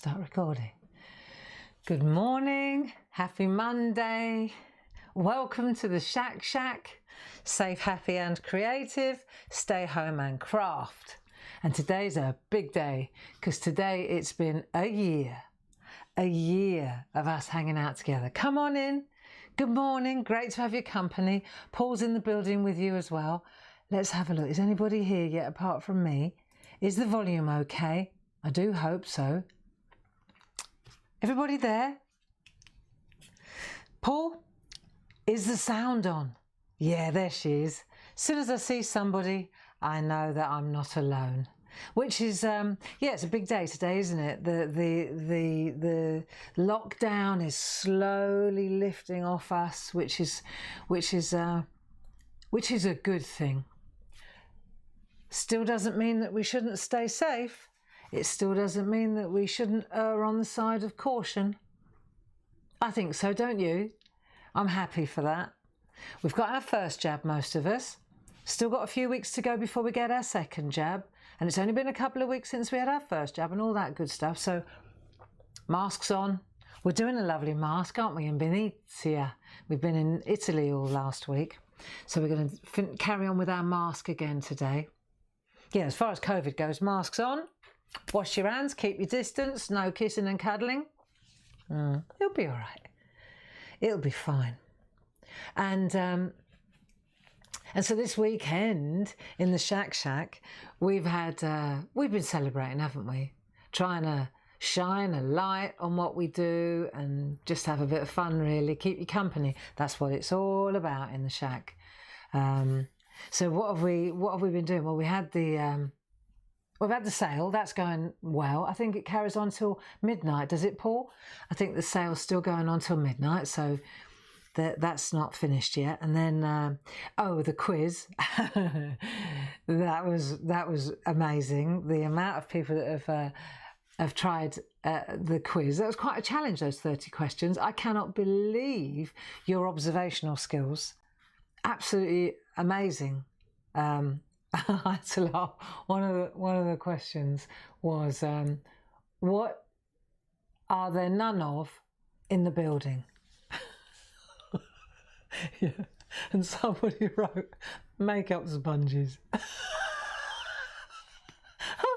Start recording. Good morning, happy Monday. Welcome to the SHAC. Safe, happy and creative. Stay home and craft. And today's a big day because today it's been a year of us hanging out together. Come on in. Good morning. Great to have your company. Paul's in the building with you as well. Let's have a look. Is anybody here yet apart from me? Is the volume okay? I do hope so. Everybody there? Paul, is the sound on? Yeah, there she is. As soon as I see somebody, I know that I'm not alone. Which is, yeah, it's a big day today, isn't it? The lockdown is slowly lifting off us, which is a good thing. Still doesn't mean that we shouldn't stay safe. It still doesn't mean that we shouldn't err on the side of caution. I think so, don't you? I'm happy for that. We've got our first jab, most of us. Still got a few weeks to go before we get our second jab. And it's only been a couple of weeks since we had our first jab and all that good stuff. So masks on. We're doing a lovely mask, aren't we, in Venice? We've been in Italy all last week. So we're going to carry on with our mask again today. Yeah, as far as COVID goes, masks on. Wash your hands, keep your distance, no kissing and cuddling. It'll be all right. It'll be fine. And so this weekend in the SHAC, we've been celebrating, haven't we? Trying to shine a light on what we do and just have a bit of fun, really. Keep you company. That's what it's all about in the SHAC. So what have we been doing? Well, we've had the sale. That's going well. I think it carries on till midnight. Does it, Paul? I think the sale's still going on till midnight. So that's not finished yet. And then, the quiz. that was amazing. The amount of people that have tried the quiz. That was quite a challenge, those 30 questions. I cannot believe your observational skills. Absolutely amazing. I had to laugh. One of the questions was, what are there none of in the building? Yeah. And somebody wrote, makeup sponges. I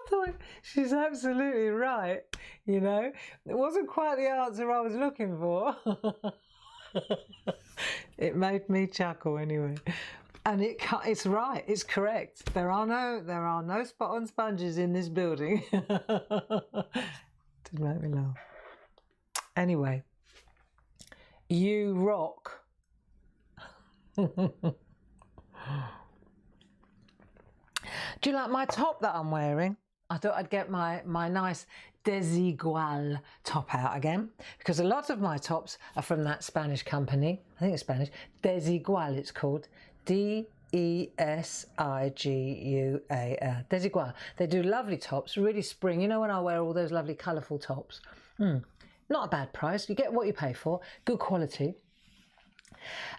thought, she's absolutely right, you know. It wasn't quite the answer I was looking for. It made me chuckle anyway. And it's right, it's correct. There are no spot-on sponges in this building. Did make me laugh. Anyway, you rock. Do you like my top that I'm wearing? I thought I'd get my nice Desigual top out again, because a lot of my tops are from that Spanish company. I think it's Spanish. Desigual, it's called. Desigual. Desigual. They do lovely tops, really spring. You know when I wear all those lovely colourful tops? Not a bad price. You get what you pay for. Good quality.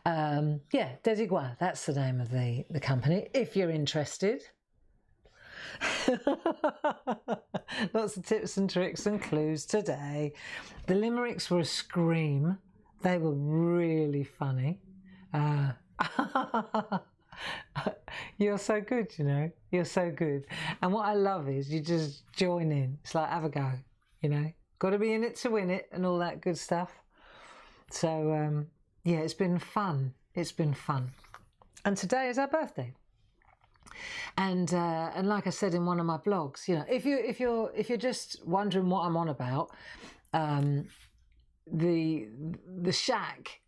Yeah, Desigual. That's the name of the company, if you're interested. Lots of tips and tricks and clues today. The limericks were a scream. They were really funny. You're so good, you know. You're so good. And what I love is you just join in. It's like, have a go, you know. Got to be in it to win it and all that good stuff. So, yeah, it's been fun. It's been fun. And today is our birthday. And like I said in one of my blogs, you know, if you're just wondering what I'm on about, the SHAC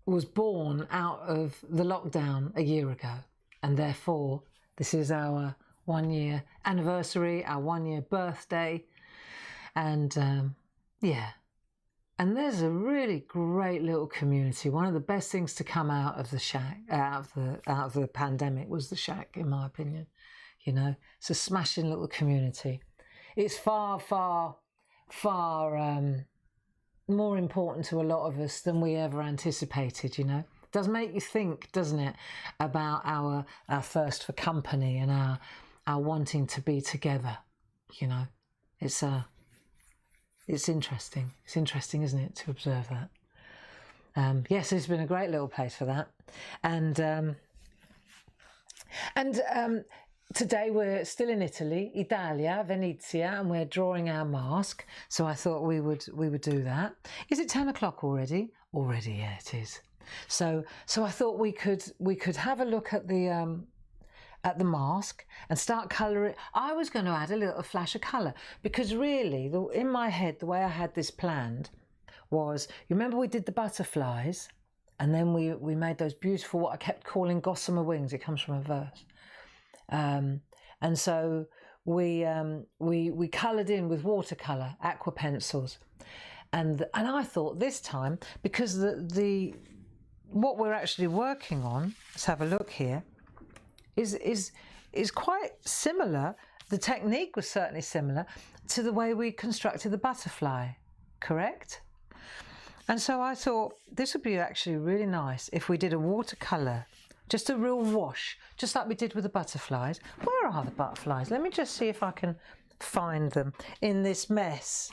was born out of the lockdown a year ago, and therefore this is our 1 year anniversary, our 1 year birthday, and yeah. And there's a really great little community. One of the best things to come out of the SHAC, out of the pandemic, was the SHAC, in my opinion. You know, it's a smashing little community. It's far, far, far more important to a lot of us than we ever anticipated. You know, it does make you think, doesn't it, about our thirst for company and our wanting to be together. You know, it's it's interesting. It's interesting, isn't it, to observe that? Yes, it's been a great little place for that. And today we're still in Italy, Italia, Venezia, and we're drawing our mask. So I thought we would do that. Is it 10 o'clock already? Already, yeah, it is. So I thought we could have a look at the mask and start colouring. I was going to add a little flash of colour because really, in my head, the way I had this planned was, you remember we did the butterflies, and then we made those beautiful, what I kept calling gossamer wings. It comes from a verse. And so we coloured in with watercolour, aqua pencils, and I thought this time, because the what we're actually working on, let's have a look here, is quite similar. The technique was certainly similar to the way we constructed the butterfly, correct? And so I thought this would be actually really nice if we did a watercolour, just a real wash, just like we did with the butterflies. Where are the butterflies? Let me just see if I can find them in this mess.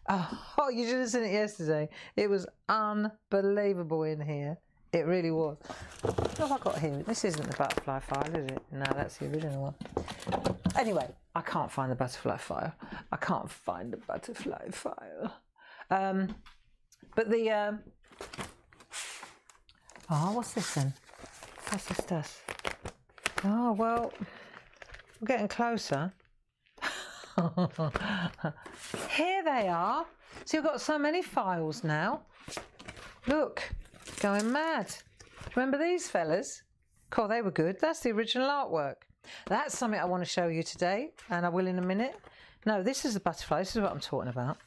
Oh, you should have seen it yesterday. It was unbelievable in here. It really was. What have I got here? This isn't the butterfly file, is it? No, that's the original one. Anyway, I can't find the butterfly file. I can't find the butterfly file. But the... Oh, what's this then? What's this does? Oh, well, we're getting closer. Here they are. So you've got so many files now. Look, going mad. Remember these fellas? Cool, they were good. That's the original artwork. That's something I want to show you today, and I will in a minute. No, this is the butterfly. This is what I'm talking about.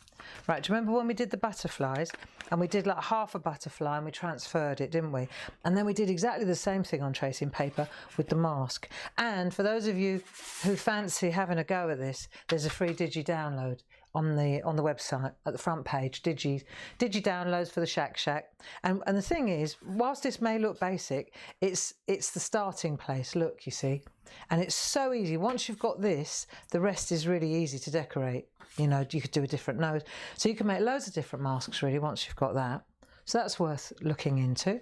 Right, do you remember when we did the butterflies and we did like half a butterfly and we transferred it, didn't we? And then we did exactly the same thing on tracing paper with the mask. And for those of you who fancy having a go at this, there's a free Digi download on the website at the front page, Digi downloads for the SHAC. And the thing is, whilst this may look basic, it's the starting place. Look, you see, and it's so easy. Once you've got this, the rest is really easy to decorate. You know, you could do a different nose, so you can make loads of different masks really once you've got that. So that's worth looking into.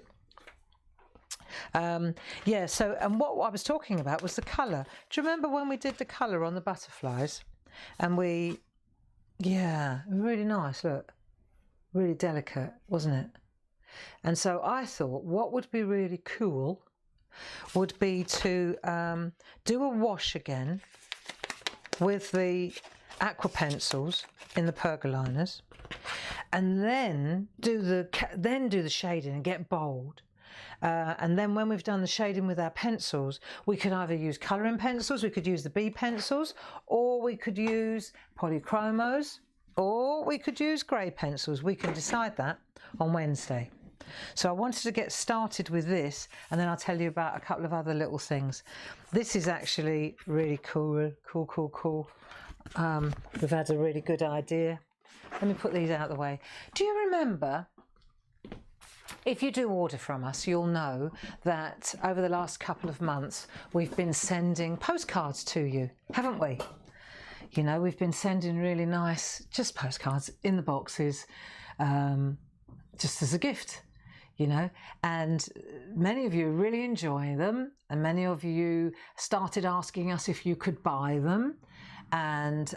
Yeah. So, and what I was talking about was the colour. Do you remember when we did the colour on the butterflies? And yeah, really nice, look, really delicate, wasn't it? And so I thought what would be really cool would be to do a wash again with the aqua pencils in the pergoliners, and then do the shading and get bold. And then when we've done the shading with our pencils, we could either use colouring pencils, we could use the B pencils, or we could use polychromos, or we could use grey pencils. We can decide that on Wednesday. So I wanted to get started with this, and then I'll tell you about a couple of other little things. This is actually really cool. We've had a really good idea. Let me put these out of the way. Do you remember, if you do order from us, you'll know that over the last couple of months, we've been sending postcards to you, haven't we? You know, we've been sending really nice, just postcards in the boxes, just as a gift, you know, and many of you are really enjoying them, and many of you started asking us if you could buy them. And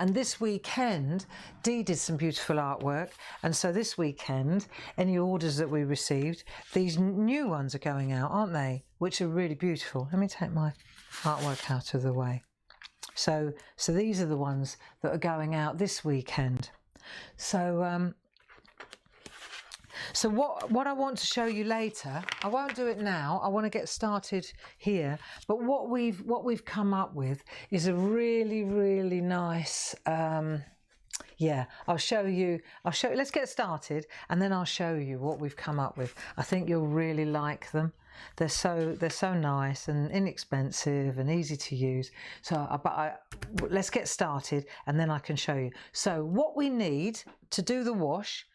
this weekend, Dee did some beautiful artwork, and so this weekend, any orders that we received, these new ones are going out, aren't they? Which are really beautiful. Let me take my artwork out of the way. So these are the ones that are going out this weekend. So what I want to show you later, I won't do it now, I want to get started here, but what we've come up with is a really, really nice, yeah, I'll show you, let's get started, and then I'll show you what we've come up with. I think you'll really like them. They're so nice and inexpensive and easy to use. So let's get started, and then I can show you. So what we need to do the wash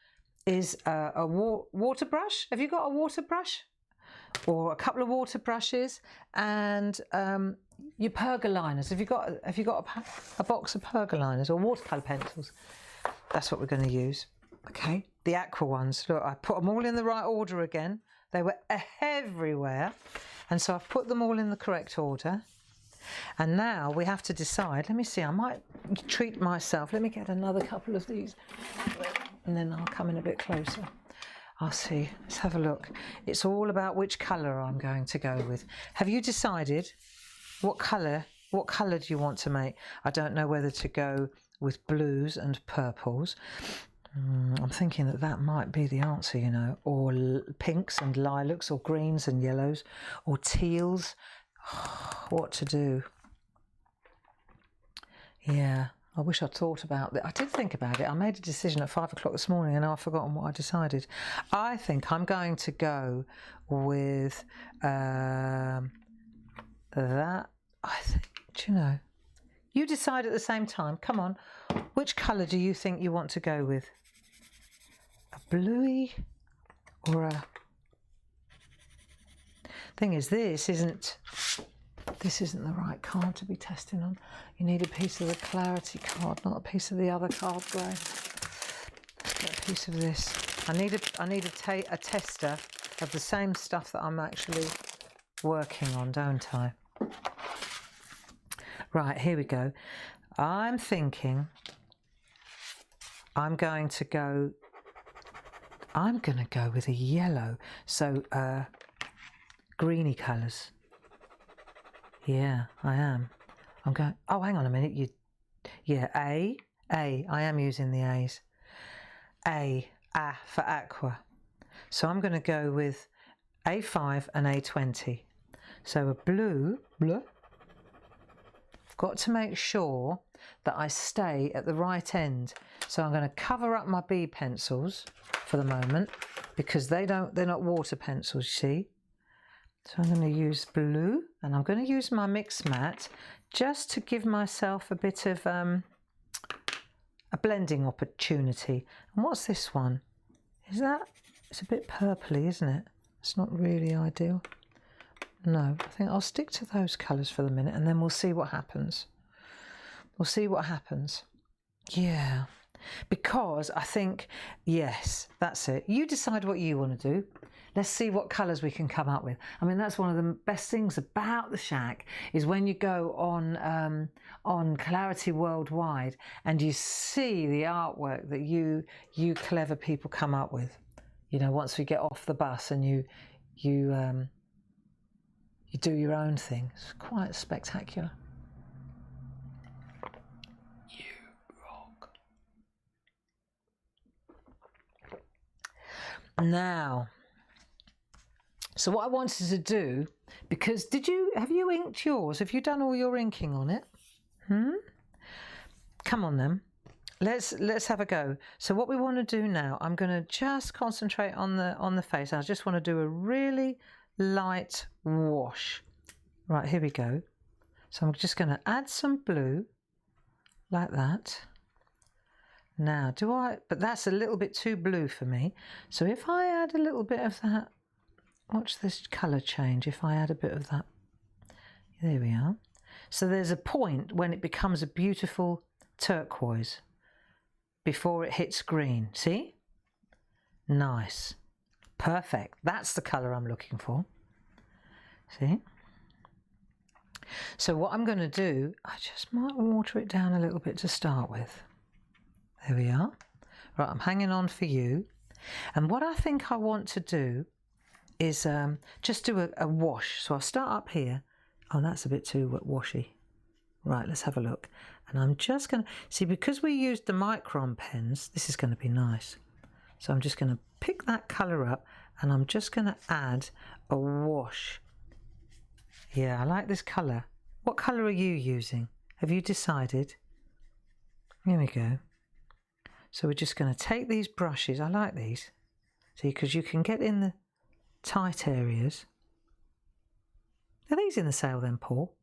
is a water brush. Have you got a water brush? Or a couple of water brushes, and your pergoliners. Have you got a box of pergoliners or watercolour pencils? That's what we're going to use. Okay, the aqua ones. Look, I put them all in the right order again. They were everywhere. And so I've put them all in the correct order. And now we have to decide. Let me see, I might treat myself. Let me get another couple of these. And then I'll come in a bit closer. I'll see. Let's have a look. It's all about which colour I'm going to go with. Have you decided what colour do you want to make? I don't know whether to go with blues and purples. I'm thinking that might be the answer, you know, or pinks and lilacs, or greens and yellows, or teals. What to do? Yeah, I wish I'd thought about that. I did think about it. I made a decision at 5 o'clock this morning and I've forgotten what I decided. I think I'm going to go with that. I think, do you know? You decide at the same time. Come on. Which colour do you think you want to go with? A bluey or a... Thing is, this isn't the right card to be testing on. You need a piece of the clarity card, not a piece of the other card, Gray. Let's get a piece of this. I need a tester of the same stuff that I'm actually working on, don't I? Right, here we go. I'm thinking I'm going to go with a yellow. So, greeny colours. Yeah, I am. I'm going... Oh, hang on a minute. Yeah, A. I am using the A's. A for aqua. So I'm going to go with A5 and A20. So a blue. I've got to make sure that I stay at the right end. So I'm going to cover up my B pencils for the moment because they're not water pencils, you see. So I'm going to use blue, and I'm going to use my mix mat just to give myself a bit of a blending opportunity. And what's this one? It's a bit purpley, isn't it? It's not really ideal. No, I think I'll stick to those colours for the minute and then we'll see what happens. We'll see what happens. Yeah, because I think, yes, that's it. You decide what you want to do. Let's see what colours we can come up with. I mean, that's one of the best things about the SHAC is when you go on Clarity Worldwide and you see the artwork that you clever people come up with. You know, once we get off the bus and you do your own thing. It's quite spectacular. You rock. Now, so what I wanted to do, because have you inked yours? Have you done all your inking on it? Come on then. Let's have a go. So what we want to do now, I'm going to just concentrate on the face. I just want to do a really light wash. Right, here we go. So I'm just going to add some blue like that. Now, but that's a little bit too blue for me. So if I add a little bit of that, watch this colour change. If I add a bit of that, there we are. So there's a point when it becomes a beautiful turquoise before it hits green. See? Nice. Perfect. That's the colour I'm looking for. See? So what I'm going to do, I just might water it down a little bit to start with. There we are. Right, I'm hanging on for you. And what I think I want to do is just do a wash. So I'll start up here. Oh, that's a bit too washy. Right, let's have a look. And I'm just going to... See, because we used the micron pens, this is going to be nice. So I'm just going to pick that colour up and I'm just going to add a wash. Yeah, I like this colour. What colour are you using? Have you decided? Here we go. So we're just going to take these brushes. I like these. See, because you can get in the tight areas. Are these in the sale then, Paul?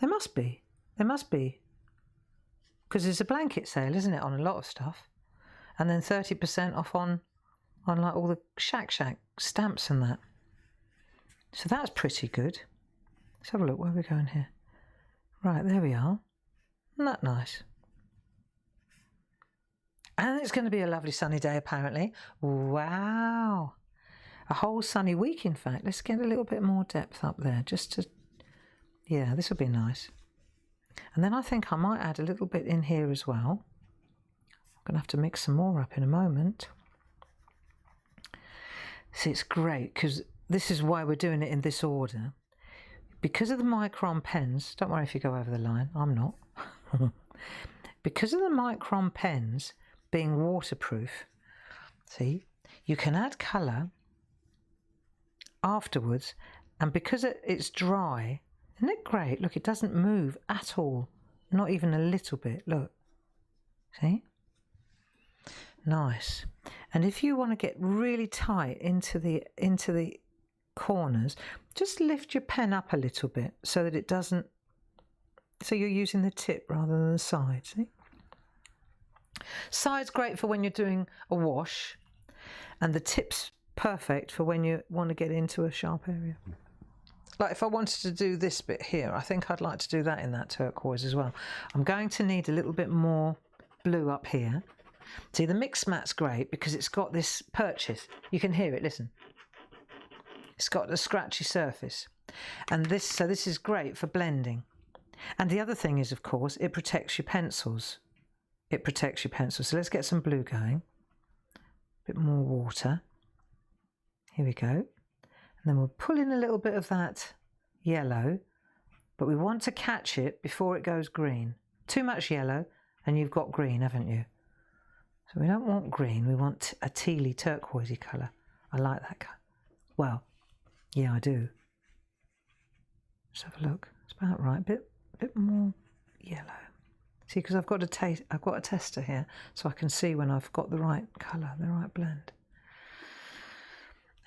There must be. There must be. Because there's a blanket sale, isn't it, on a lot of stuff. And then 30% off on like all the SHAC stamps and that. So that's pretty good. Let's have a look. Where are we going here? Right, there we are. Isn't that nice? And it's going to be a lovely sunny day, apparently. Wow. A whole sunny week, in fact. Let's get a little bit more depth up there, just to... Yeah, this will be nice. And then I think I might add a little bit in here as well. I'm going to have to mix some more up in a moment. See, it's great, because this is why we're doing it in this order. Because of the micron pens, don't worry if you go over the line, I'm not. Because of the micron pens being waterproof, see, you can add colour afterwards, and because it's dry, isn't it great? Look, it doesn't move at all, not even a little bit. Look, see, nice. And if you want to get really tight into the corners, just lift your pen up a little bit so that it doesn't, so you're using the tip rather than the side. See, side's great for when you're doing a wash, and the tip's perfect for when you want to get into a sharp area. Like if I wanted to do this bit here, I think I'd like to do that in that turquoise as well. I'm going to need a little bit more blue up here. See, the mix mat's great because it's got this purchase. You can hear it, listen. It's got a scratchy surface. And this is great for blending. And the other thing is, of course, it protects your pencils. It protects your pencils. So let's get some blue going. A bit more water. Here we go. And then we'll pull in a little bit of that yellow, but we want to catch it before it goes green. Too much yellow and you've got green, haven't you? So we don't want green, we want a tealy turquoisey colour. I like that colour. Well, yeah, I do. Let's have a look. It's about right. A bit more yellow. See, because I've got a tester here, so I can see when I've got the right colour, the right blend.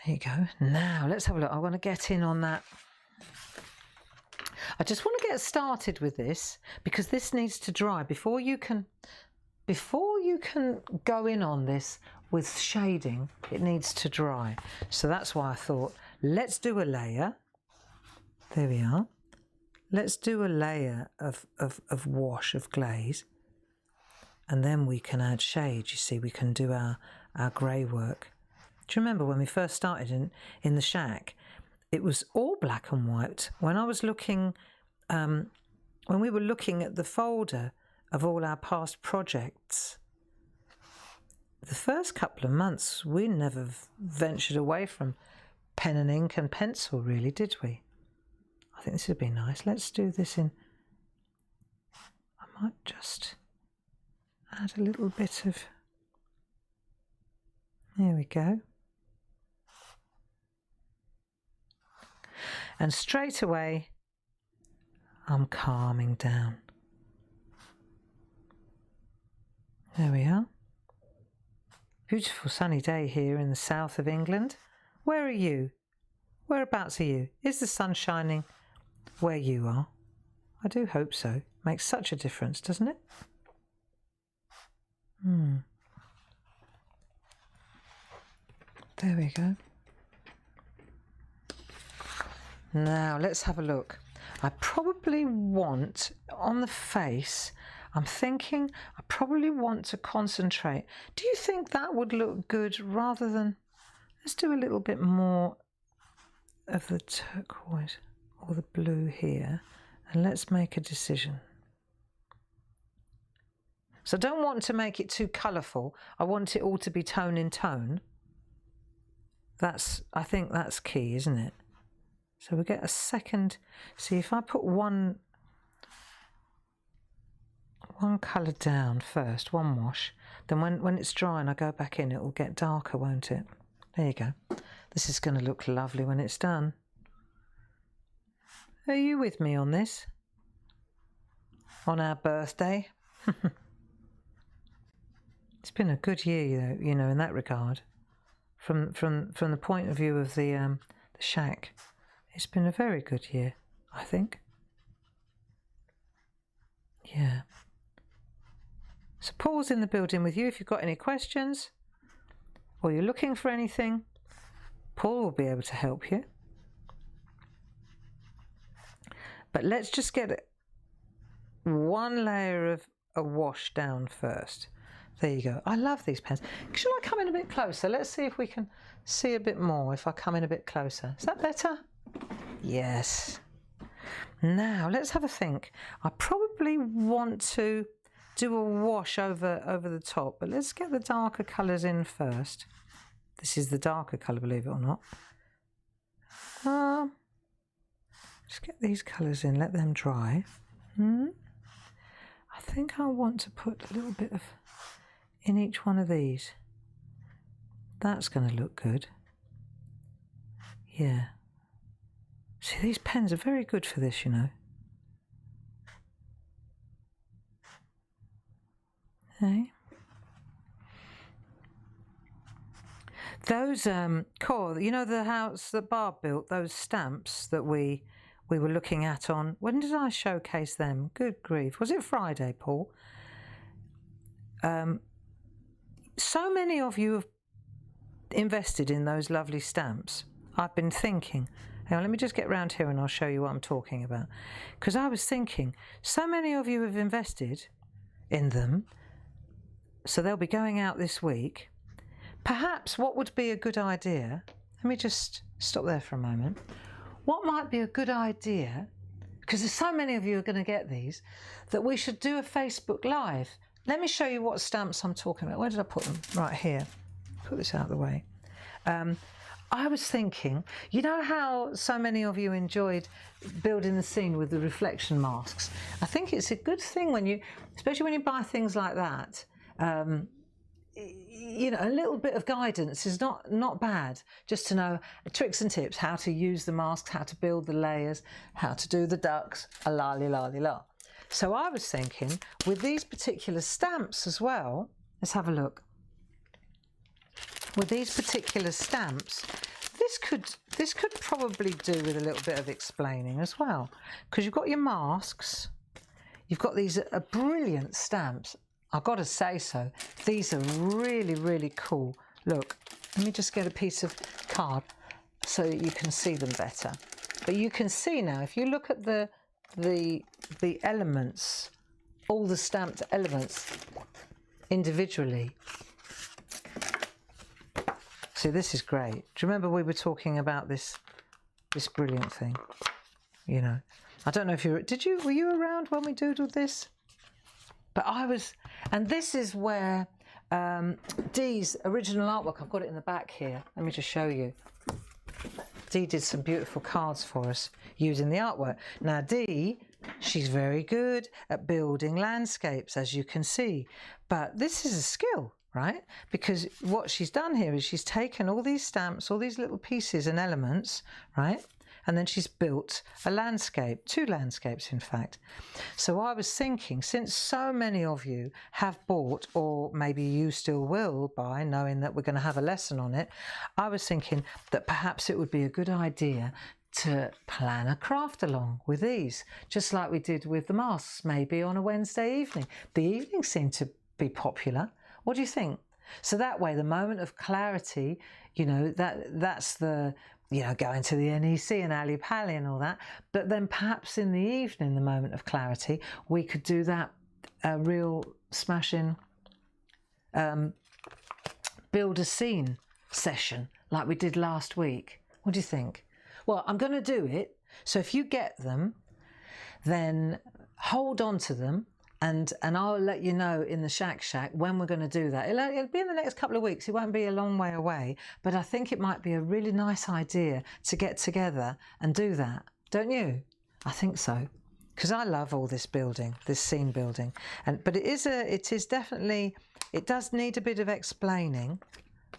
There you go. Now let's have a look. I want to get in on that. I just want to get started with this because this needs to dry before you can go in on this with shading. It needs to dry. So that's why I thought, let's do a layer. There we are. Let's do a layer of wash, of glaze, and then we can add shade. You see, we can do our grey work. Do you remember when we first started in the SHAC? It was all black and white. When I was looking, when we were looking at the folder of all our past projects, the first couple of months we never ventured away from pen and ink and pencil, really, did we? I think this would be nice. Let's do this in... I might just add a little bit of... There we go. And straight away, I'm calming down. There we are. Beautiful sunny day here in the south of England. Where are you? Whereabouts are you? Is the sun shining where you are? I do hope so. Makes such a difference, doesn't it? There we go. Now let's have a look. I probably want, on the face, I'm thinking I probably want to concentrate. Do you think that would look good rather than, let's do a little bit more of the turquoise or the blue here, and let's make a decision. So I don't want to make it too colourful. I want it all to be tone in tone. I think that's key, isn't it? So we get a second. See, if I put one colour down first, one wash, then when it's dry and I go back in, it will get darker, won't it? There you go. This is going to look lovely when it's done. Are you with me on this? On our birthday? It's been a good year, you know, in that regard. From the point of view of the SHAC, it's been a very good year, I think. Yeah. So Paul's in the building with you if you've got any questions or you're looking for anything. Paul will be able to help you. But let's just get one layer of a wash down first. There you go. I love these pens. Shall I come in a bit closer? Let's see if we can see a bit more if I come in a bit closer. Is that better? Yes. Now, let's have a think. I probably want to do a wash over the top, but let's get the darker colours in first. This is the darker colour, believe it or not. Just get these colours in, let them dry. I think I want to put a little bit of in each one of these. That's going to look good. Yeah. See, these pens are very good for this, you know. Okay. Those core, you know, the house that Barb built, those stamps that we were looking at on, when did I showcase them? Good grief. Was it Friday, Paul? So many of you have invested in those lovely stamps. I've been thinking, hang on, let me just get round here and I'll show you what I'm talking about. Because I was thinking, so many of you have invested in them, so they'll be going out this week. Perhaps what would be a good idea, let me just stop there for a moment. What might be a good idea, because there's so many of you are going to get these, that we should do a Facebook Live. Let me show you what stamps I'm talking about. Where did I put them? Right here. Put this out of the way. I was thinking, you know how so many of you enjoyed building the scene with the reflection masks? I think it's a good thing when you, especially when you buy things like that, you know, a little bit of guidance is not bad, just to know tricks and tips, how to use the masks, how to build the layers, how to do the ducks, a la-li-la-li-la. So I was thinking, with these particular stamps as well, let's have a look. With these particular stamps, this could probably do with a little bit of explaining as well, because you've got your masks, you've got these brilliant stamps. I've got to say so. These are really, really cool. Look, let me just get a piece of card so that you can see them better. But you can see now, if you look at the elements, all the stamped elements individually. See, this is great. Do you remember we were talking about this brilliant thing? You know, I don't know if were you around when we doodled this? But I was, and this is where Dee's original artwork, I've got it in the back here. Let me just show you. Dee did some beautiful cards for us using the artwork. Now Dee, she's very good at building landscapes, as you can see. But this is a skill, right? Because what she's done here is she's taken all these stamps, all these little pieces and elements, right? And then she's built a landscape, 2 landscapes in fact. So I was thinking, since so many of you have bought, or maybe you still will buy, knowing that we're going to have a lesson on it, I was thinking that perhaps it would be a good idea to plan a craft along with these, just like we did with the masks, maybe on a Wednesday evening. The evenings seem to be popular. What do you think? So that way, the moment of clarity, you know, that's the, you know, going to the NEC and Ali Pally and all that. But then perhaps in the evening, the moment of clarity, we could do that real smashing build a scene session like we did last week. What do you think? Well, I'm going to do it. So if you get them, then hold on to them. And I'll let you know in the SHAC when we're going to do that. It'll be in the next couple of weeks. It won't be a long way away. But I think it might be a really nice idea to get together and do that. Don't you? I think so. Because I love all this building, this scene building. But it is definitely, it does need a bit of explaining.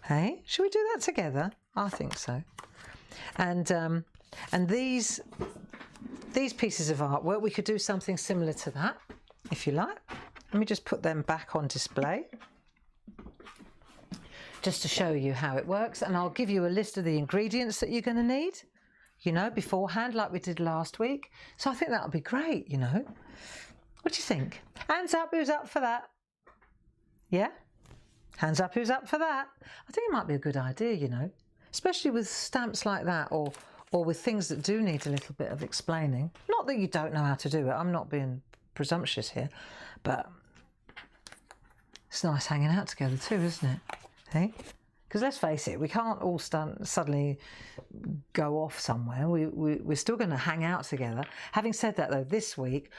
Hey, should we do that together? I think so. And these pieces of artwork, we could do something similar to that, if you like. Let me just put them back on display just to show you how it works, and I'll give you a list of the ingredients that you're going to need, you know, beforehand, like we did last week. So I think that'll be great, you know. What do you think? Hands up, who's up for that? Yeah? Hands up, who's up for that? I think it might be a good idea, you know, especially with stamps like that, or with things that do need a little bit of explaining. Not that you don't know how to do it. I'm not being presumptuous here, but It's nice hanging out together too, isn't it? Hey? Because let's face it, we can't all suddenly go off somewhere. We're still going to hang out together. Having said that, though, this week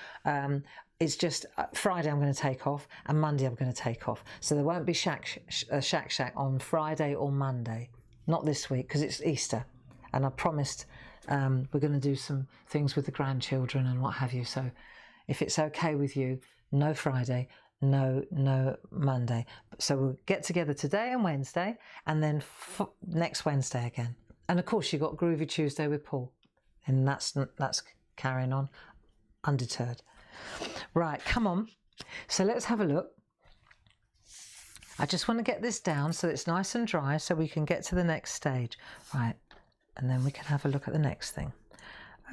it's just Friday I'm going to take off and Monday I'm going to take off. So there won't be SHAC on Friday or Monday. Not this week because it's Easter. And I promised we're going to do some things with the grandchildren and what have you. So if it's okay with you, no Friday, no Monday. So we'll get together today and Wednesday, and then next Wednesday again. And of course you've got Groovy Tuesday with Paul, and that's carrying on undeterred. Right, come on. So let's have a look. I just want to get this down so it's nice and dry so we can get to the next stage. Right, and then we can have a look at the next thing.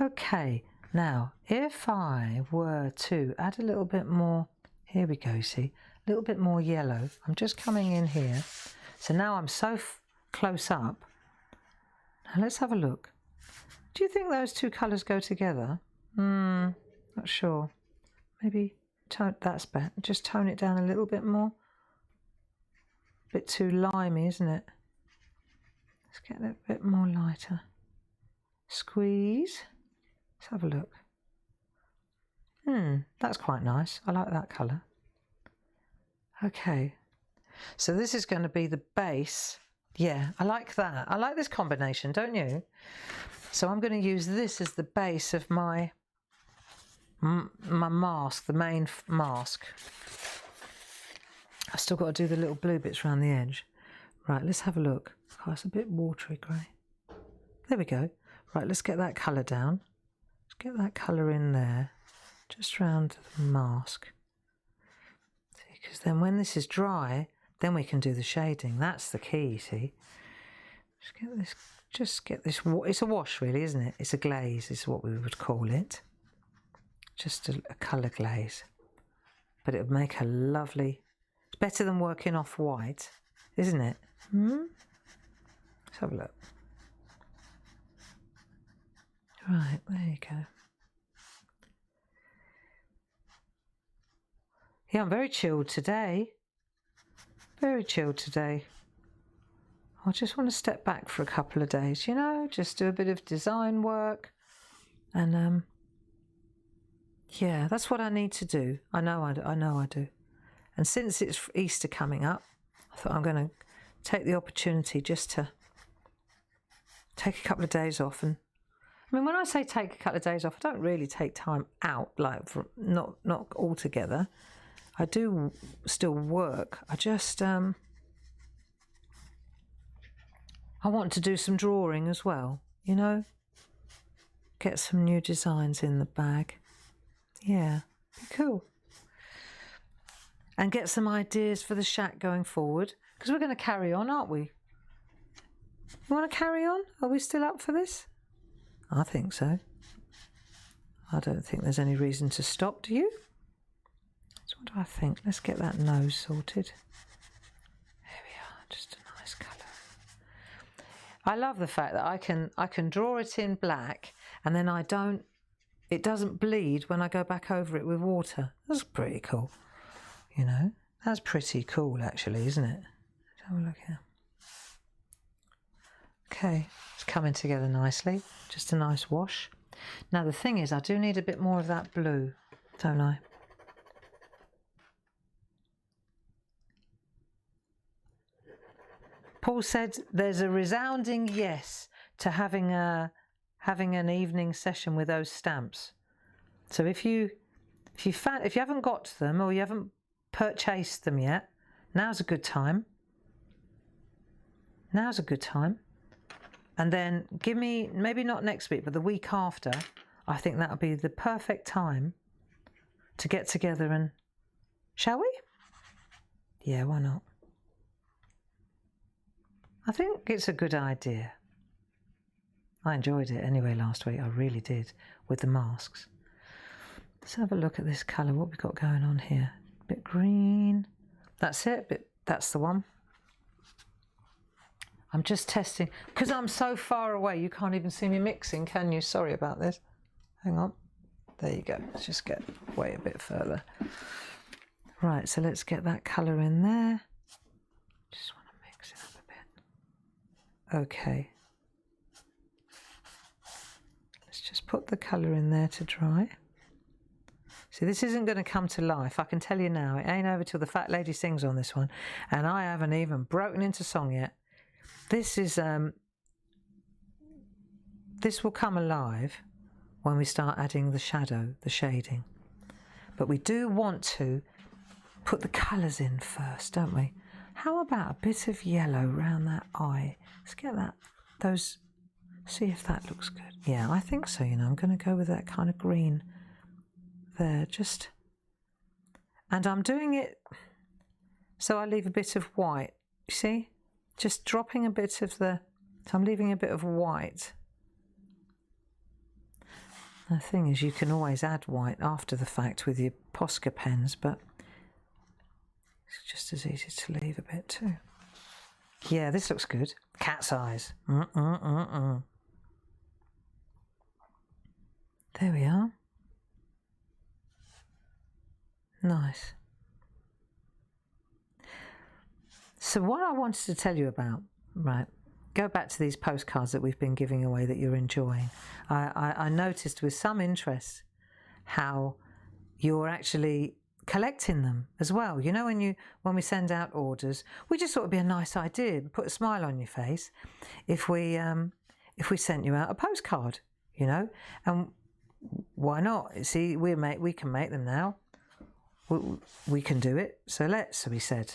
Okay, now if I were to add a little bit more, here we go, see, a little bit more yellow. I'm just coming in here. So now I'm so close up. Now let's have a look. Do you think those two colours go together? Not sure. Maybe that's better. Just tone it down a little bit more. A bit too limey, isn't it? Let's get it a bit more lighter. Squeeze. Let's have a look. That's quite nice. I like that colour. Okay. So this is going to be the base. Yeah, I like that. I like this combination, don't you? So I'm going to use this as the base of my mask, the main mask. I've still got to do the little blue bits around the edge. Right, let's have a look. Oh, it's a bit watery grey. There we go. Right, let's get that colour down. Let's get that colour in there, just round the mask. Because then when this is dry, then we can do the shading. That's the key, see? Just get this, it's a wash really, isn't it? It's a glaze is what we would call it. Just a colour glaze. But it would make a lovely, it's better than working off white, isn't it? Let's have a look. Right, there you go. Yeah, I'm very chilled today. Very chilled today. I just want to step back for a couple of days, you know, just do a bit of design work. And yeah, that's what I need to do. I know I do. And since it's Easter coming up, I thought I'm going to take the opportunity just to take a couple of days off. And I mean, when I say take a couple of days off, I don't really take time out, like not altogether. I do still work. I just I want to do some drawing as well, you know. Get some new designs in the bag. Yeah, be cool. And get some ideas for the SHAC going forward, because we're going to carry on, aren't we? You want to carry on? Are we still up for this? I think so. I don't think there's any reason to stop, do you? So what do I think? Let's get that nose sorted. There we are, just a nice colour. I love the fact that I can draw it in black, and then it doesn't bleed when I go back over it with water. That's pretty cool. You know, that's pretty cool actually, isn't it? Let's have a look here. Okay, it's coming together nicely. Just a nice wash. Now the thing is, I do need a bit more of that blue, don't I? Paul said there's a resounding yes to having an evening session with those stamps. So if you haven't got them or you haven't purchased them yet, now's a good time. Now's a good time. And then give me, maybe not next week, but the week after, I think that'll be the perfect time to get together and, shall we? Yeah, why not? I think it's a good idea. I enjoyed it anyway last week, I really did, with the masks. Let's have a look at this colour, what we've got going on here. A bit green, that's it, that's the one. I'm just testing, because I'm so far away, you can't even see me mixing, can you? Sorry about this. Hang on. There you go. Let's just get away a bit further. Right, so let's get that colour in there. Just want to mix it up a bit. Okay. Let's just put the colour in there to dry. See, this isn't going to come to life. I can tell you now, it ain't over till the fat lady sings on this one. And I haven't even broken into song yet. This is, this will come alive when we start adding the shadow, the shading. But we do want to put the colours in first, don't we? How about a bit of yellow around that eye? Let's get that, those, see if that looks good. Yeah, I think so, you know. I'm going to go with that kind of green there, just, and I'm doing it so I leave a bit of white, you see? Just dropping a bit of the, so I'm leaving a bit of white. The thing is, you can always add white after the fact with your Posca pens, but it's just as easy to leave a bit too. Yeah, this looks good. Cat's eyes. There we are. Nice. So what I wanted to tell you about, right, go back to these postcards that we've been giving away that you're enjoying. I noticed with some interest how you're actually collecting them as well. You know, when we send out orders, we just thought it'd be a nice idea, put a smile on your face, if we sent you out a postcard, you know, and why not? See, we can make them now. We can do it. So we said,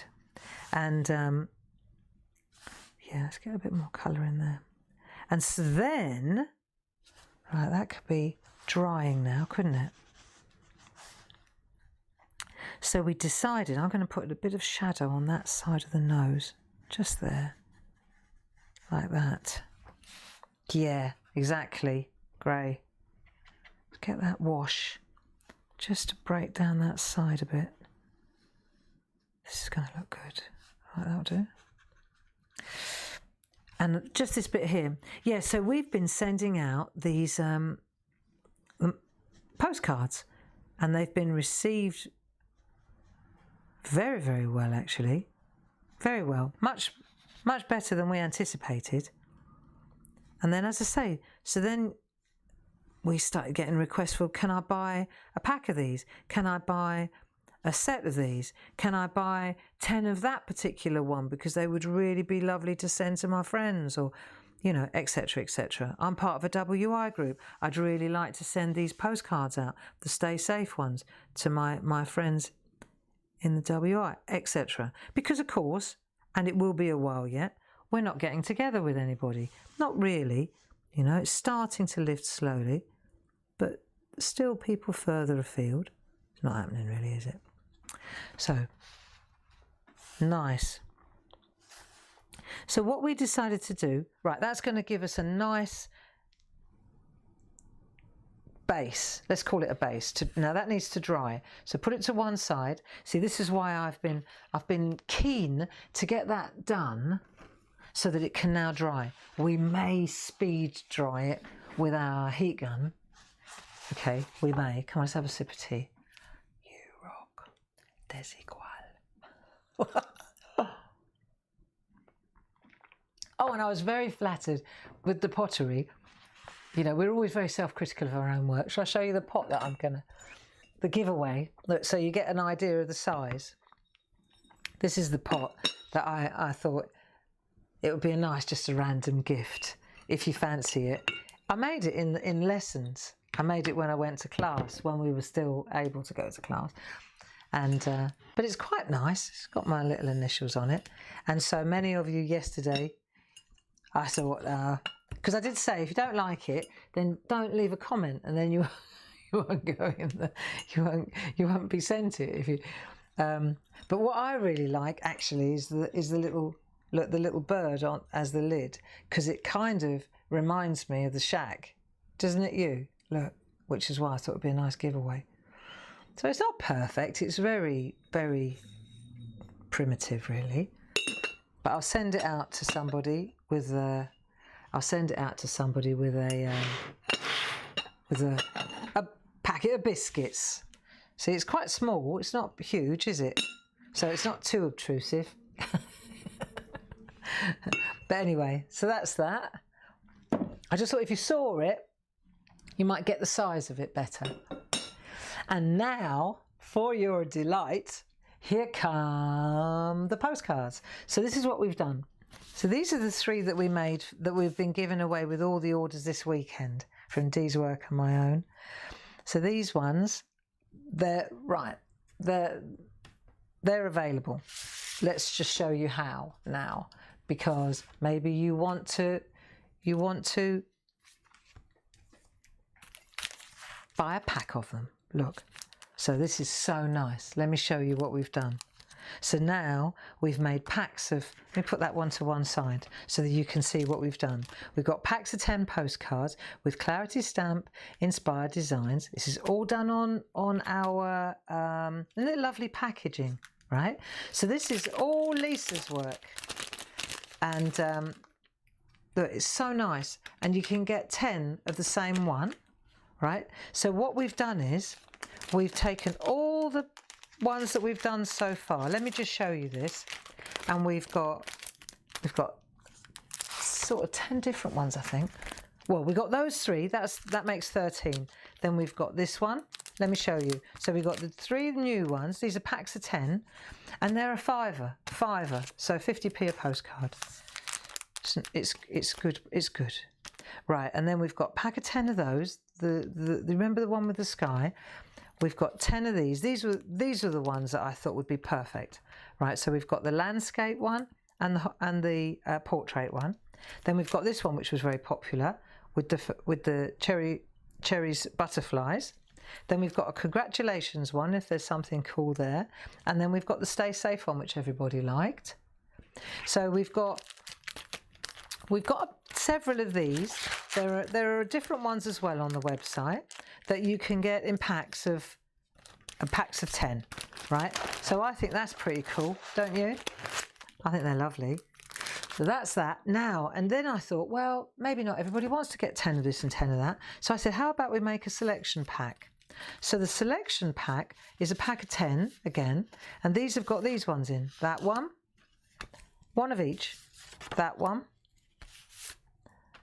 and yeah, let's get a bit more colour in there. And so then, right, that could be drying now, couldn't it? So we decided I'm going to put a bit of shadow on that side of the nose, just there, like that. Yeah, exactly, grey. Get that wash, just to break down that side a bit. This is going to look good. Right, that'll do. And just this bit here. Yeah, so we've been sending out these postcards, and they've been received very, very well, actually. Very well. Much better than we anticipated. And then, as I say, so then we started getting requests for, can I buy a pack of these? Can I buy a set of these? Can I buy 10 of that particular one because they would really be lovely to send to my friends, or, you know, etc., etc. I'm part of a WI group. I'd really like to send these postcards out, the Stay Safe ones, to my friends in the WI, etc. Because, of course, and it will be a while yet, we're not getting together with anybody. Not really. You know, it's starting to lift slowly, but still people further afield. It's not happening really, is it? So, nice. So what we decided to do, right, that's going to give us a nice base. Let's call it a base. Now that needs to dry. So put it to one side. See, this is why I've been keen to get that done so that it can now dry. We may speed dry it with our heat gun. Okay, we may. Come on, let's have a sip of tea. You rock. Desigual. Oh, and I was very flattered with the pottery. You know, we're always very self-critical of our own work. Shall I show you the pot that the giveaway? Look, so you get an idea of the size. This is the pot that I thought it would be just a random gift if you fancy it. I made it in lessons. I made it when I went to class, when we were still able to go to class. And but it's quite nice. It's got my little initials on it. And so many of you yesterday, I thought, because I did say, if you don't like it, then don't leave a comment, and then you won't go in the, you won't be sent it if you. But what I really like actually is the little bird on as the lid, because it kind of reminds me of the SHAC, doesn't it? You look, which is why I thought it'd be a nice giveaway. So it's not perfect. It's very, very primitive, really. But I'll send it out to somebody with a. I'll send it out to somebody with a packet of biscuits. See, it's quite small. It's not huge, is it? So it's not too obtrusive. But anyway, so that's that. I just thought if you saw it, you might get the size of it better. And now, for your delight, here come the postcards. So this is what we've done. So these are the 3 that we made that we've been giving away with all the orders this weekend from Dee's work and my own. So these ones, they're available. Let's just show you how now, because maybe you want to buy a pack of them. Look. So this is so nice. Let me show you what we've done. So now we've made packs of, let me put that one to one side so that you can see what we've done. We've got packs of 10 postcards with Clarity stamp inspired designs. This is all done on our lovely packaging, right? So this is all Lisa's work. And look, it's so nice. And you can get 10 of the same one, right? So what we've done is we've taken all the ones that we've done so far. Let me just show you this. And we've got sort of 10 different ones, I think. Well, we've got those 3. That makes 13. Then we've got this one. Let me show you. So we've got the 3 new ones. These are packs of 10. And they're a fiver. So 50p a postcard. It's good. It's good. Right, and then we've got a pack of 10 of those. Remember the one with the sky? We've got 10 of these. These were the ones that I thought would be perfect. Right, so we've got the landscape one and the portrait one. Then we've got this one, which was very popular with the cherries butterflies. Then we've got a congratulations one, if there's something cool there. And then we've got the stay safe one, which everybody liked. So we've got several of these. There are different ones as well on the website that you can get in packs of 10, right? So I think that's pretty cool, don't you? I think they're lovely. So that's that. Now, and then I thought, well, maybe not everybody wants to get 10 of this and 10 of that. So I said, how about we make a selection pack? So the selection pack is a pack of 10 again, and these have got these ones in. That one of each, that one,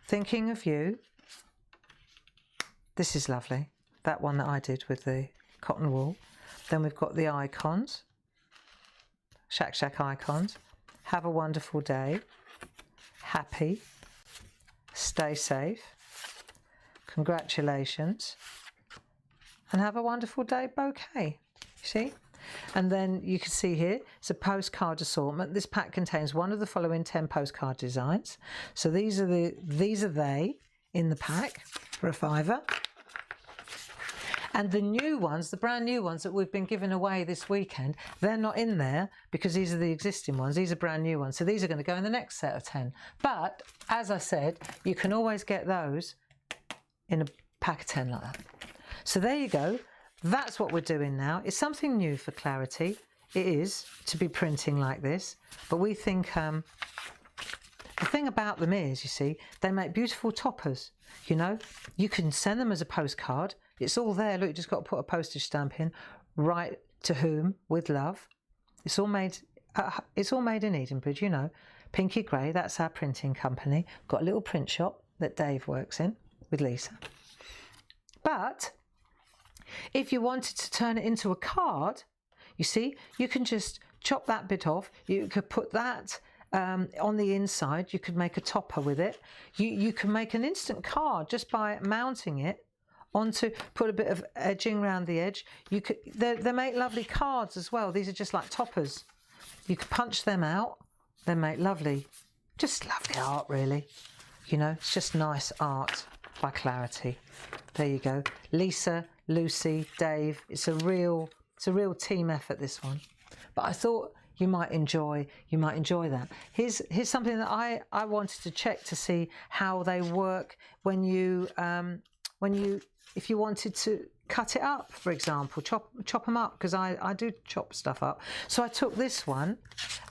thinking of you. This is lovely. That one that I did with the cotton wool. Then we've got the icons, SHAC icons. Have a wonderful day. Happy. Stay safe. Congratulations. And have a wonderful day bouquet. You see? And then you can see here, it's a postcard assortment. This pack contains one of the following 10 postcard designs. So these are they in the pack for a fiver. And the new ones, the brand new ones that we've been giving away this weekend, they're not in there because these are the existing ones. These are brand new ones. So these are going to go in the next set of 10. But as I said, you can always get those in a pack of 10 like that. So there you go. That's what we're doing now. It's something new for Clarity. It is to be printing like this. But we think the thing about them is, you see, they make beautiful toppers. You know, you can send them as a postcard. It's all there. Look, you just got to put a postage stamp in. Write to whom with love. It's all made in Edenbridge, you know. Pinky Grey, that's our printing company. Got a little print shop that Dave works in with Lisa. But if you wanted to turn it into a card, you see, you can just chop that bit off. You could put that on the inside. You could make a topper with it. You can make an instant card just by mounting it onto, put a bit of edging around the edge. You could, they make lovely cards as well. These are just like toppers. You could punch them out. They make lovely, just lovely art really. You know, it's just nice art by Clarity. There you go. Lisa, Lucy, Dave. It's a real team effort, this one. But I thought you might enjoy that. Here's something that I wanted to check to see how they work when you if you wanted to cut it up, for example, chop them up, because I do chop stuff up. So I took this one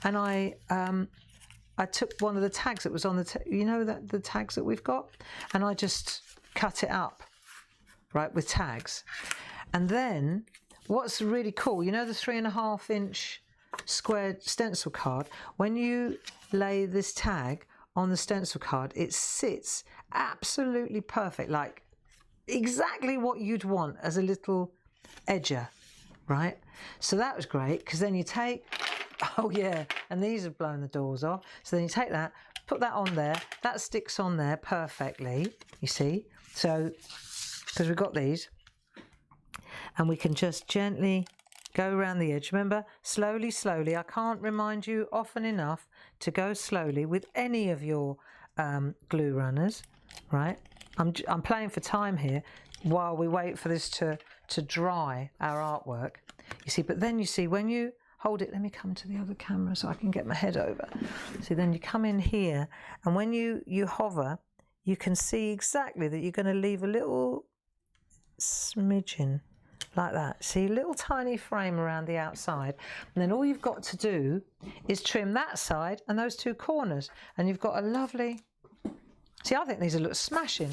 and I took one of the tags that was on the tags that we've got, and I just cut it up, right, with tags. And then what's really cool, you know the 3.5-inch square stencil card? When you lay this tag on the stencil card, it sits absolutely perfect, like exactly what you'd want as a little edger, right? So that was great, because then you take, oh yeah, and these have blown the doors off. So then you take that, put that on there, that sticks on there perfectly, you see? So, because we've got these, and we can just gently go around the edge. Remember, slowly, slowly. I can't remind you often enough to go slowly with any of your glue runners, right? I'm playing for time here while we wait for this to dry, our artwork. You see, but then you see when you hold it, let me come to the other camera so I can get my head over. See, then you come in here, and when you hover, you can see exactly that you're going to leave a little smidgen like that. See, a little tiny frame around the outside, and then all you've got to do is trim that side and those two corners, and you've got a lovely, see, I think these will look smashing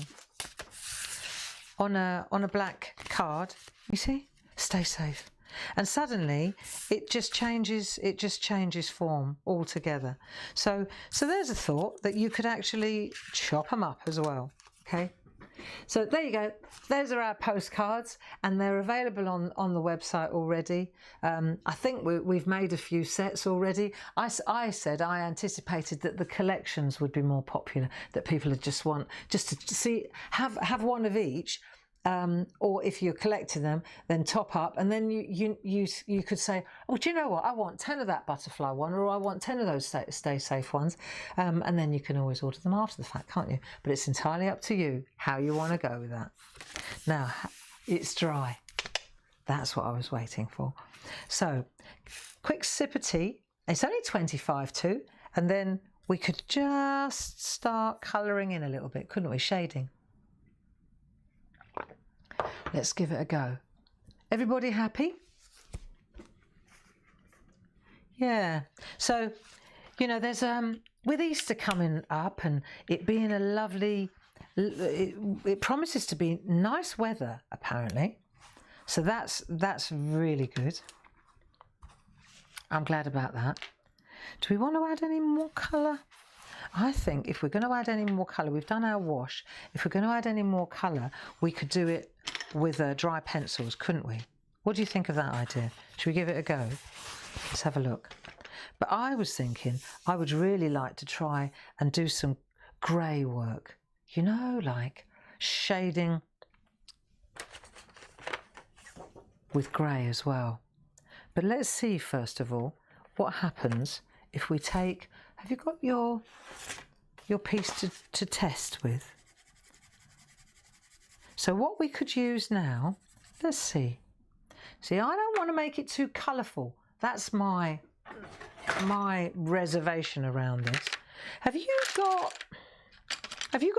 on a black card. You see, stay safe. And suddenly it just changes form altogether. So there's a thought that you could actually chop them up as well. Okay, so there you go. Those are our postcards, and they're available on the website already. I think we've made a few sets already. I said I anticipated that the collections would be more popular, that people would just want just to see, have one of each. Or if you're collecting them, then top up, and then you could say, oh, do you know what? I want 10 of that butterfly one, or I want 10 of those stay safe ones, and then you can always order them after the fact, can't you? But it's entirely up to you how you want to go with that. Now it's dry. That's what I was waiting for. So quick sip of tea. It's only 25 to, and then we could just start colouring in a little bit, couldn't we? Shading. Let's give it a go. Everybody happy? Yeah. So, you know, there's with Easter coming up and it being a lovely, it promises to be nice weather apparently. So that's really good. I'm glad about that. Do we want to add any more colour? I think if we're going to add any more colour, we've done our wash. If we're going to add any more colour, we could do it with dry pencils, couldn't we? What do you think of that idea? Should we give it a go? Let's have a look. But I was thinking I would really like to try and do some grey work. You know, like shading with grey as well. But let's see first of all what happens if we take, have you got your piece to test with? So what we could use now, let's see. See, I don't want to make it too colourful. That's my reservation around this. Have you got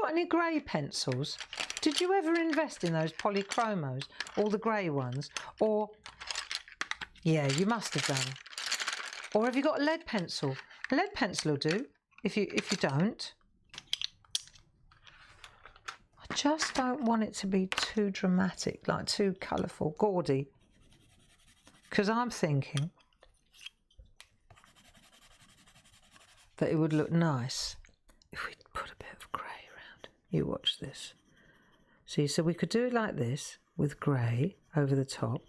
any grey pencils? Did you ever invest in those polychromos, all the grey ones? Or, yeah, you must have done. Or have you got a lead pencil? A lead pencil will do, if you don't. I just don't want it to be too dramatic, like too colourful, gaudy. Because I'm thinking that it would look nice if we put a bit of grey around. You watch this. See, so we could do it like this with grey over the top.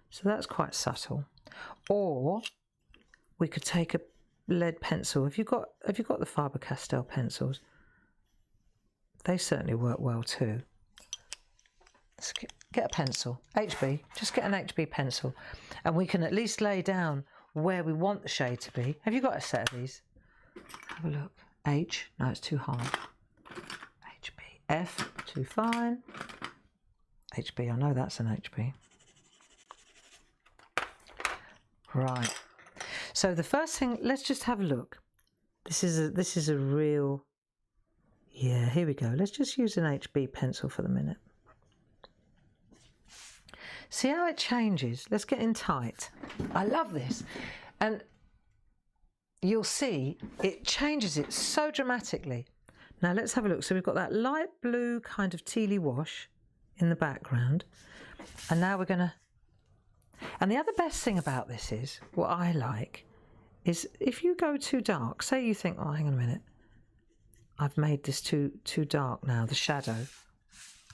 So that's quite subtle. Or we could take a lead pencil. Have you got the Faber-Castell pencils? They certainly work well too. Let's get a pencil. HB, just get an HB pencil. And we can at least lay down where we want the shade to be. Have you got a set of these? Have a look. H, no, it's too hard. HB. F, too fine. HB, I know that's an HB. Right. So the first thing, let's just have a look. This is a real, yeah, here we go. Let's just use an HB pencil for the minute. See how it changes? Let's get in tight. I love this. And you'll see it changes it so dramatically. Now let's have a look. So we've got that light blue kind of tealy wash in the background. And now we're going to, And the other best thing about this is, what I like, is if you go too dark, say you think, oh, hang on a minute, I've made this too dark now, the shadow,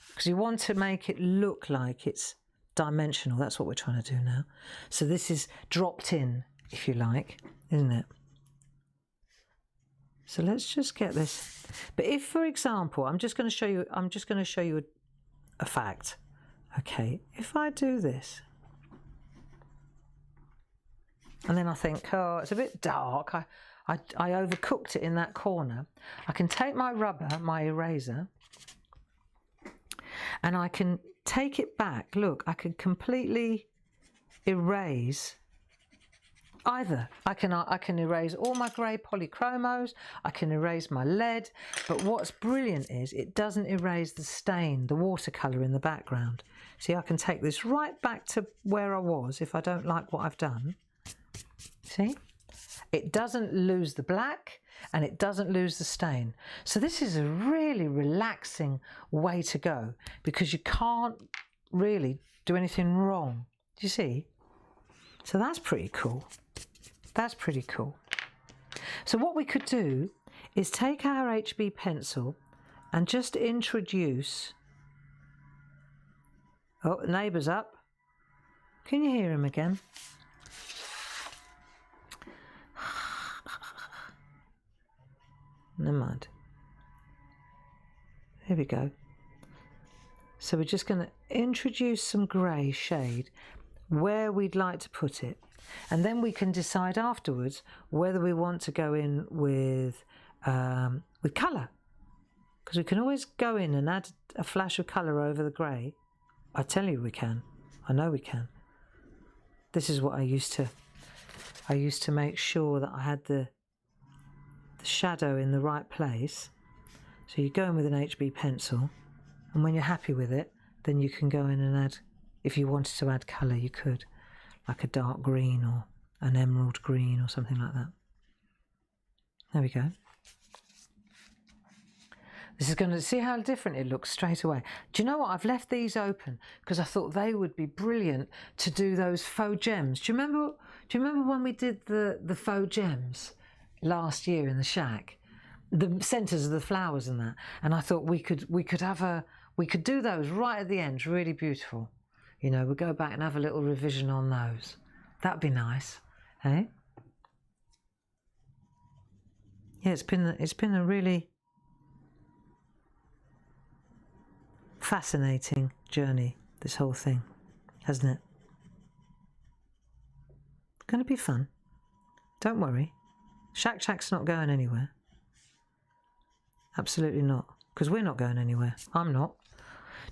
because you want to make it look like it's dimensional. That's what we're trying to do now. So this is dropped in, if you like, isn't it? So let's just get this. But if, for example, I'm just going to show you a fact. Okay, if I do this, and then I think, oh, it's a bit dark. I overcooked it in that corner. I can take my rubber, my eraser, and I can take it back. Look, I can completely erase either. I can erase all my grey polychromos, I can erase my lead, but what's brilliant is it doesn't erase the stain, the watercolour in the background. See, I can take this right back to where I was if I don't like what I've done. See? It doesn't lose the black and it doesn't lose the stain. So this is a really relaxing way to go because you can't really do anything wrong. Do you see? So that's pretty cool. That's pretty cool. So what we could do is take our HB pencil and just introduce... Oh, the neighbour's up. Can you hear him again? Never mind. Here we go. So we're just going to introduce some grey shade where we'd like to put it. And then we can decide afterwards whether we want to go in with colour. Because we can always go in and add a flash of colour over the grey. I tell you we can. I know we can. This is what I used to make sure that I had the shadow in the right place. So you go in with an HB pencil, and when you're happy with it, then you can go in and add, if you wanted to add colour, you could, like a dark green or an emerald green or something like that. There we go. This is going to see how different it looks straight away. Do you know what? I've left these open because I thought they would be brilliant to do those faux gems. Do you remember when we did the faux gems last year in the SHAC? The centres of the flowers and that. And I thought we could do those right at the end, really beautiful. You know, we'll go back and have a little revision on those. That'd be nice, eh? Yeah, it's been a really fascinating journey, this whole thing, hasn't it? Going to be fun. Don't worry. SHAC's not going anywhere. Absolutely not. Because we're not going anywhere. I'm not.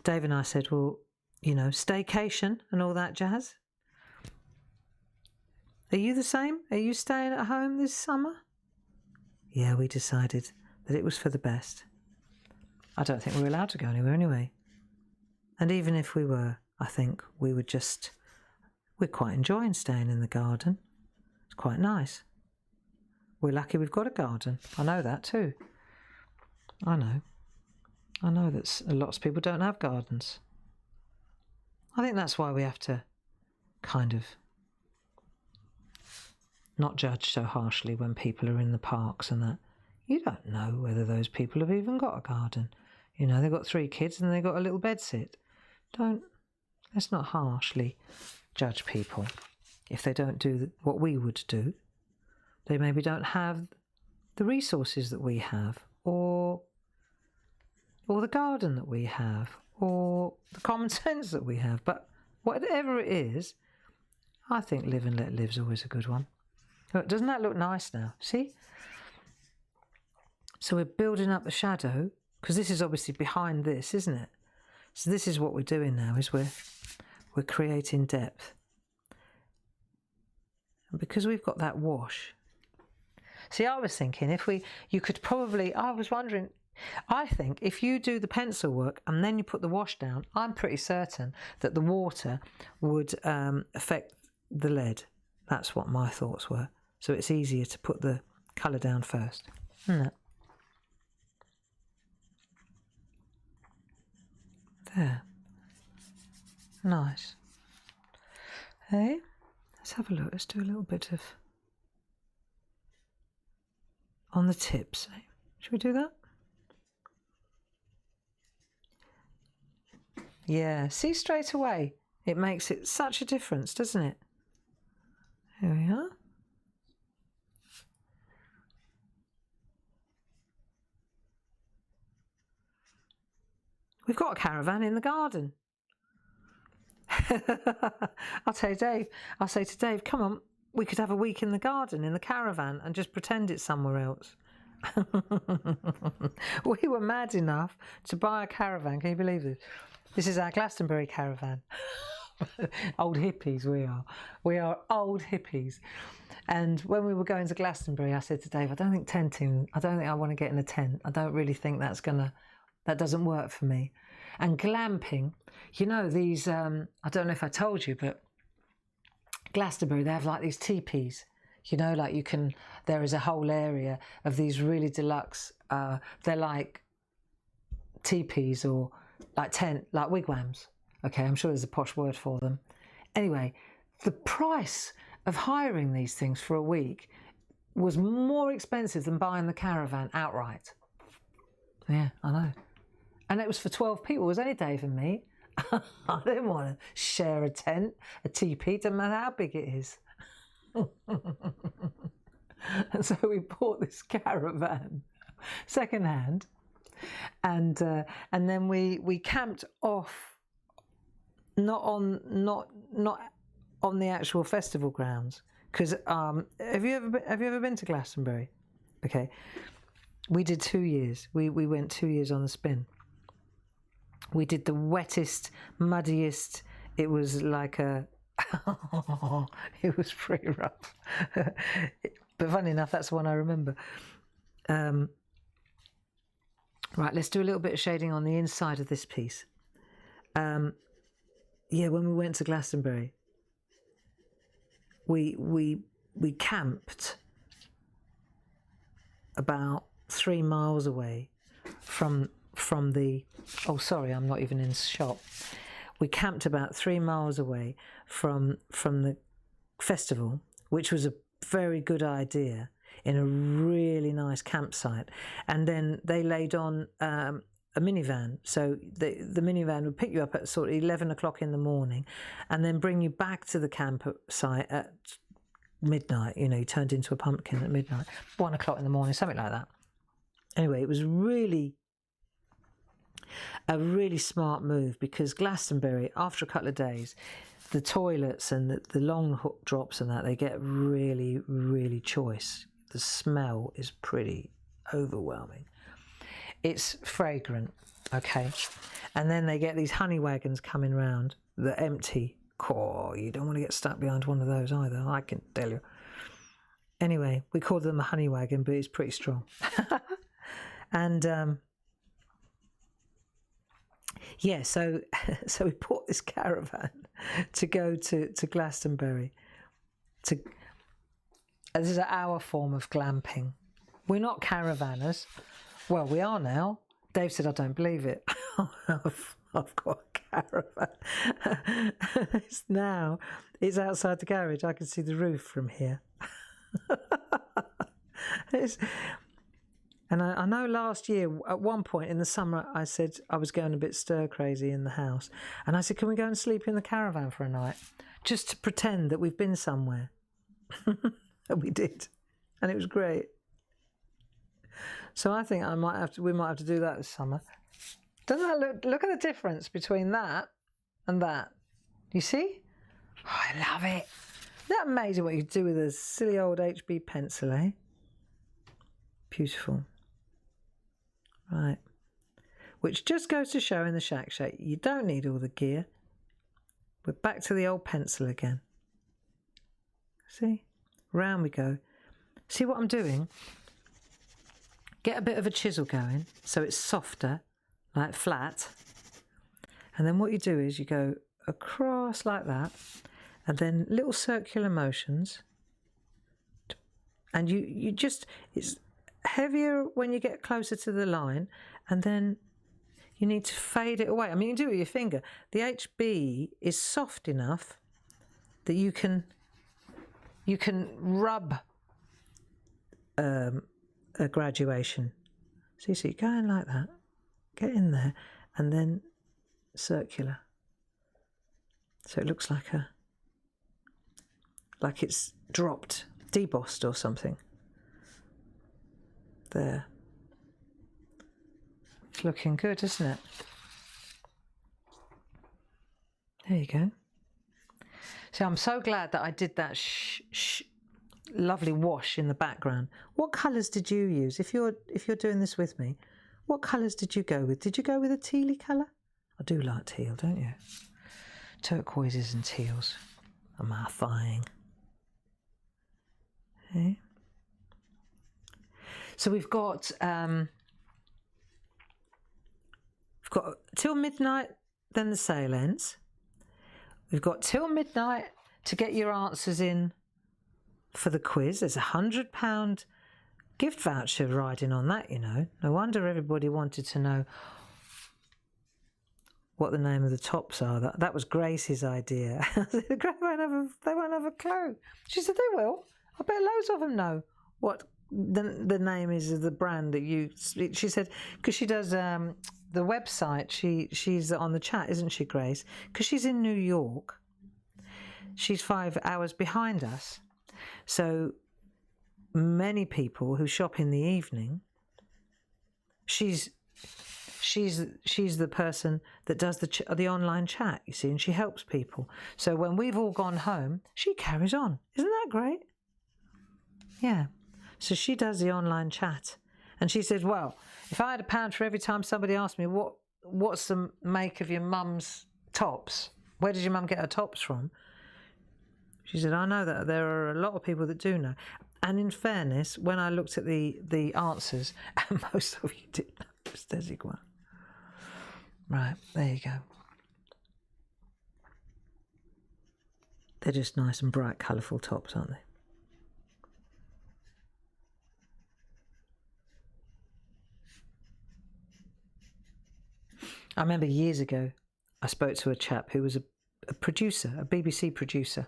Dave and I said, well, you know, staycation and all that jazz. Are you the same? Are you staying at home this summer? Yeah, we decided that it was for the best. I don't think we're allowed to go anywhere anyway. And even if we were, I think we're quite enjoying staying in the garden. It's quite nice. We're lucky we've got a garden. I know that too. I know that lots of people don't have gardens. I think that's why we have to kind of not judge so harshly when people are in the parks and that. You don't know whether those people have even got a garden. You know, they've got 3 kids and they've got a little bedsit. Let's not harshly judge people if they don't do what we would do. They maybe don't have the resources that we have, or the garden that we have, or the common sense that we have. But whatever it is, I think live and let live's always a good one. Look, doesn't that look nice now? See? So we're building up the shadow, because this is obviously behind this, isn't it? So this is what we're doing now, is we're creating depth. And because we've got that wash. See, I was thinking I think if you do the pencil work and then you put the wash down, I'm pretty certain that the water would affect the lead. That's what my thoughts were. So it's easier to put the colour down first, isn't it? There. Nice. Hey, let's have a look. Let's do a little bit of on the tips. Should we do that? Yeah, see straight away. It makes it such a difference, doesn't it? Here we are. We've got a caravan in the garden. I'll say to Dave, come on, we could have a week in the garden in the caravan and just pretend it's somewhere else. We were mad enough to buy a caravan. Can you believe this? This is our Glastonbury caravan. Old hippies we are. We are old hippies. And when we were going to Glastonbury, I said to Dave, I don't think I want to get in a tent. I don't really think that doesn't work for me. And glamping, you know, these, I don't know if I told you, but Glastonbury, they have like these teepees, you know, like there is a whole area of these really deluxe, they're like teepees or like wigwams. Okay, I'm sure there's a posh word for them. Anyway, the price of hiring these things for a week was more expensive than buying the caravan outright. Yeah, I know. And it was for 12 people. It was only Dave and me. I didn't want to share a tent, a teepee, doesn't matter how big it is. And so we bought this caravan, secondhand, and then we camped off, not on the actual festival grounds. Because have you ever been to Glastonbury? Okay, we did 2 years. We went 2 years on the spin. We did the wettest, muddiest. It was like it was pretty rough. But funny enough, that's the one I remember. Right, let's do a little bit of shading on the inside of this piece. Yeah, when we went to Glastonbury, we camped about 3 miles away from the, oh sorry, I'm not even in the shop. We camped about 3 miles away from the festival, which was a very good idea, in a really nice campsite. And then they laid on a minivan. So the minivan would pick you up at sort of 11 o'clock in the morning and then bring you back to the campsite at midnight. You know, you turned into a pumpkin at midnight, 1 o'clock in the morning, something like that. Anyway, it was a really smart move, because Glastonbury, after a couple of days, the toilets and the long hook drops and that, they get really, really choice. The smell is pretty overwhelming. It's fragrant, okay? And then they get these honey wagons coming round that empty. Oh, you don't want to get stuck behind one of those either, I can tell you. Anyway, we called them a honey wagon, but it's pretty strong. And yeah, so we bought this caravan to go to Glastonbury. This is our form of glamping. We're not caravanners. Well, we are now. Dave said, I don't believe it. I've got a caravan. It's outside the garage. I can see the roof from here. And I know last year, at one point in the summer, I said I was going a bit stir crazy in the house. And I said, can we go and sleep in the caravan for a night? Just to pretend that we've been somewhere. And we did. And it was great. So I think we might have to do that this summer. Doesn't that look at the difference between that and that? You see? Oh, I love it. Isn't that amazing what you do with a silly old HB pencil, eh? Beautiful. Right. Which just goes to show in the SHAC shape, you don't need all the gear. We're back to the old pencil again. See? Round we go. See what I'm doing? Get a bit of a chisel going so it's softer, like flat. And then what you do is you go across like that, and then little circular motions. And you just, it's heavier when you get closer to the line, and then you need to fade it away. I mean, you can do it with your finger. The HB is soft enough. that you can rub a graduation. See, so you go in like that, get in there, and then circular. So it looks like it's dropped, debossed or something. There. It's looking good, isn't it? There you go. So I'm so glad that I did that lovely wash in the background. What colours did you use? If you're doing this with me, what colours did you go with? Did you go with a tealy colour? I do like teal, don't you? Turquoises and teals are my thing. Okay. So we've got till midnight, then the sale ends. We've got till midnight to get your answers in for the quiz. There's £100 gift voucher riding on that, you know. No wonder everybody wanted to know what the name of the tops are. That was Grace's idea. They won't have a clue. She said they will. I bet loads of them know what the name is of the brand that you. She said because she does the website. She's on the chat, isn't she, Grace? Because she's in New York. She's 5 hours behind us. So many people who shop in the evening. She's the person that does the online chat, you see, and she helps people. So when we've all gone home, she carries on. Isn't that great? Yeah. So she does the online chat. And she said, well, if I had £1 for every time somebody asked me, what's the make of your mum's tops? Where did your mum get her tops from? She said, I know that there are a lot of people that do know. And in fairness, when I looked at the answers, and most of you did know, there's one. Right, there you go. They're just nice and bright, colourful tops, aren't they? I remember years ago, I spoke to a chap who was a producer, a BBC producer,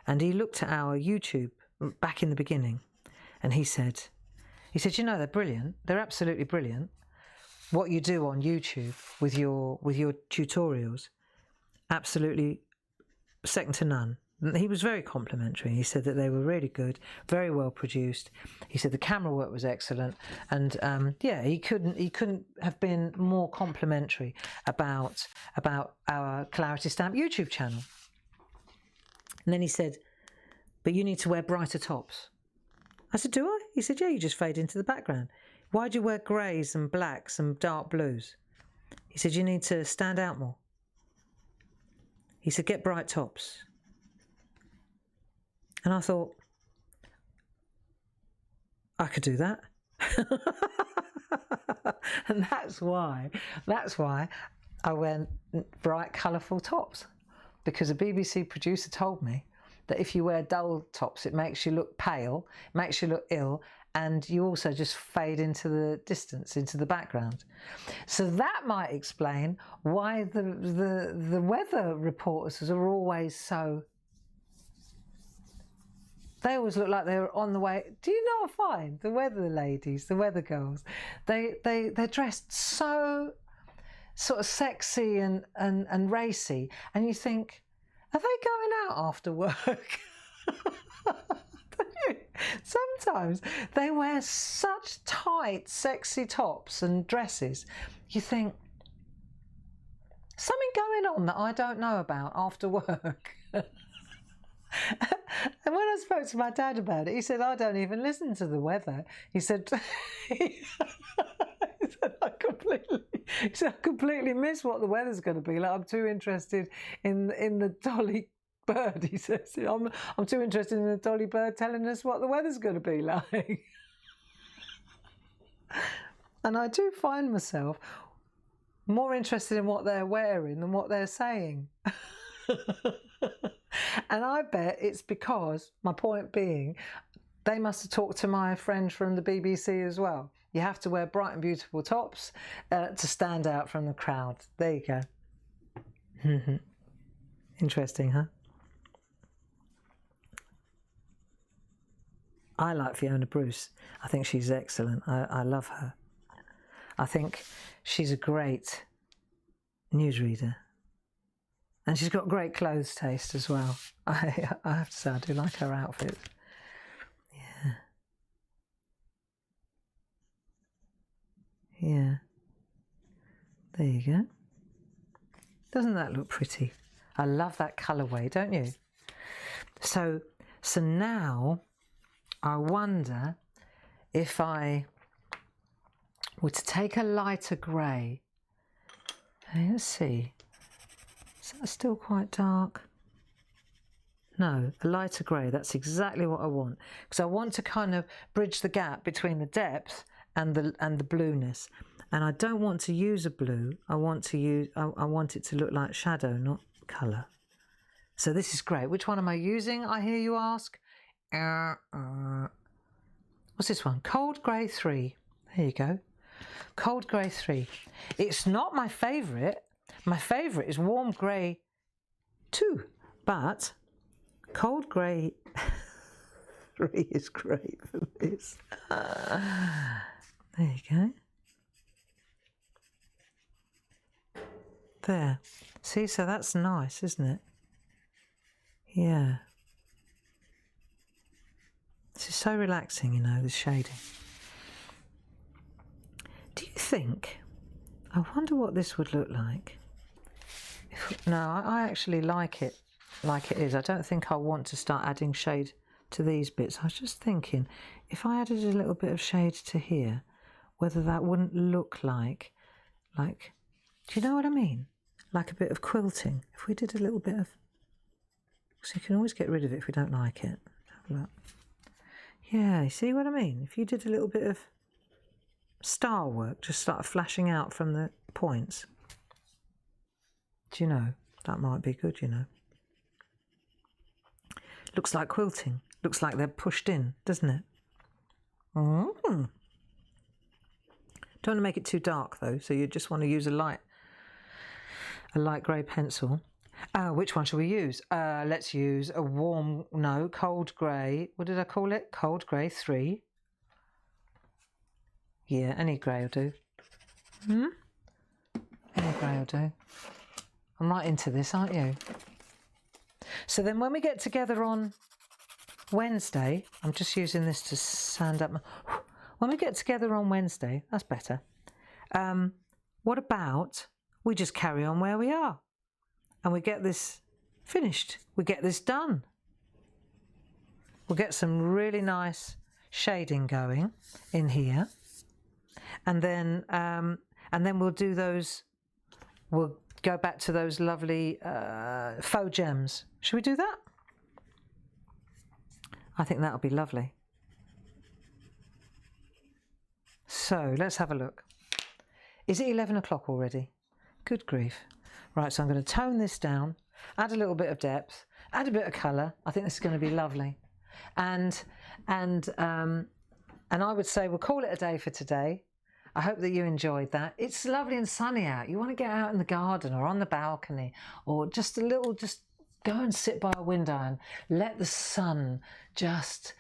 and he looked at our YouTube back in the beginning, and he said, you know, they're brilliant. They're absolutely brilliant. What you do on YouTube with your tutorials, absolutely second to none. He was very complimentary. He said that they were really good, very well produced. He said the camera work was excellent, and yeah, he couldn't have been more complimentary about our Clarity Stamp YouTube channel. And then he said, but you need to wear brighter tops. I said, do I? He said, yeah, you just fade into the background. Why do you wear greys and blacks and dark blues? He said, you need to stand out more. He said, get bright tops. And I thought, I could do that. And that's why I went bright, colourful tops. Because a BBC producer told me that if you wear dull tops, it makes you look pale, it makes you look ill, and you also just fade into the distance, into the background. So that might explain why the weather reporters are always so... They always look like they're on the way. Do you not find the weather ladies, the weather girls, they're dressed so sort of sexy and racy, and you think, are they going out after work? Sometimes they wear such tight, sexy tops and dresses. You think, something going on that I don't know about after work. And when I spoke to my dad about it, he said, I don't even listen to the weather. He said, I completely miss what the weather's going to be like. I'm too interested in the Dolly bird, he says. I'm too interested in the Dolly bird telling us what the weather's going to be like. And I do find myself more interested in what they're wearing than what they're saying. And I bet it's because, my point being, they must have talked to my friend from the BBC as well. You have to wear bright and beautiful tops to stand out from the crowd. There you go. Interesting, huh? I like Fiona Bruce. I think she's excellent. I love her. I think she's a great newsreader. And she's got great clothes taste as well. I have to say, I do like her outfit. Yeah. Yeah. There you go. Doesn't that look pretty? I love that colourway, don't you? So now I wonder if I were to take a lighter grey. Let's see. Is that still quite dark? No, a lighter grey. That's exactly what I want, because I want to kind of bridge the gap between the depth and the blueness. And I don't want to use a blue. I want it to look like shadow, not colour. So this is great. Which one am I using, I hear you ask? What's this one? Cold Grey 3. There you go. Cold Grey 3. It's not my favourite. My favourite is Warm Grey 2. But Cold Grey 3 is great for this. There you go. There. See, so that's nice, isn't it? Yeah. This is so relaxing, you know, this shading. Do you think, I wonder what this would look like. No, I actually like it is. I don't think I want to start adding shade to these bits. I was just thinking, if I added a little bit of shade to here, whether that wouldn't look like, do you know what I mean? Like a bit of quilting. If we did a little bit of, so you can always get rid of it if we don't like it. Have a look. Yeah, you see what I mean? If you did a little bit of star work, just start flashing out from the points. Do you know? That might be good, you know. Looks like quilting. Looks like they're pushed in, doesn't it? Don't want to make it too dark though, so you just want to use a light grey pencil. Which one shall we use? Let's use a cold grey. What did I call it? Cold Grey 3. Yeah, any grey will do. Any grey will do. I'm right into this, aren't you? So then when we get together on Wednesday, I'm just using this to sand up. When we get together on Wednesday, that's better. What about we just carry on where we are and we get this finished. We get this done. We'll get some really nice shading going in here. And then we'll do those, we'll go back to those lovely faux gems. Should we do that? I think that'll be lovely. So let's have a look. Is it 11 o'clock already? Good grief. Right, so I'm going to tone this down, add a little bit of depth, add a bit of colour. I think this is going to be lovely. And I would say we'll call it a day for today. I hope that you enjoyed that. It's lovely and sunny out. You want to get out in the garden or on the balcony or just go and sit by a window and let the sun just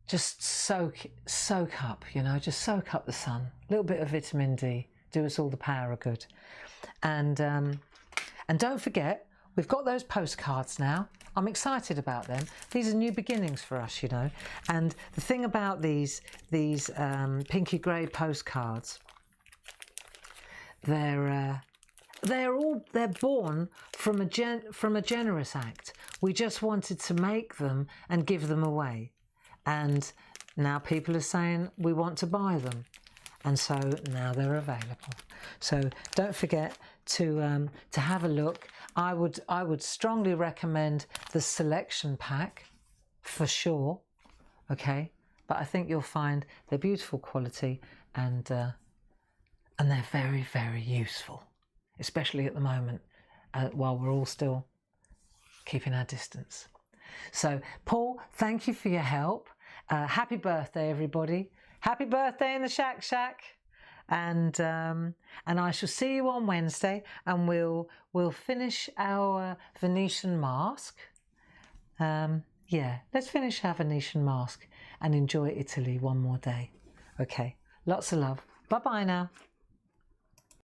soak up, you know, just soak up the sun. A little bit of vitamin D, do us all the power of good. And don't forget, we've got those postcards now. I'm excited about them. These are new beginnings for us, you know. And the thing about these pinky grey postcards, they're born from a generous act. We just wanted to make them and give them away. And now people are saying we want to buy them. And so now they're available. So don't forget to have a look. I would strongly recommend the selection pack for sure. Okay, but I think you'll find they're beautiful quality and they're very, very useful, especially at the moment while we're all still keeping our distance. So Paul, thank you for your help. Happy birthday, everybody. Happy birthday in the SHAC. And I shall see you on Wednesday, and we'll finish our Venetian mask. Yeah, let's finish our Venetian mask and enjoy Italy one more day. Okay, lots of love. Bye-bye now.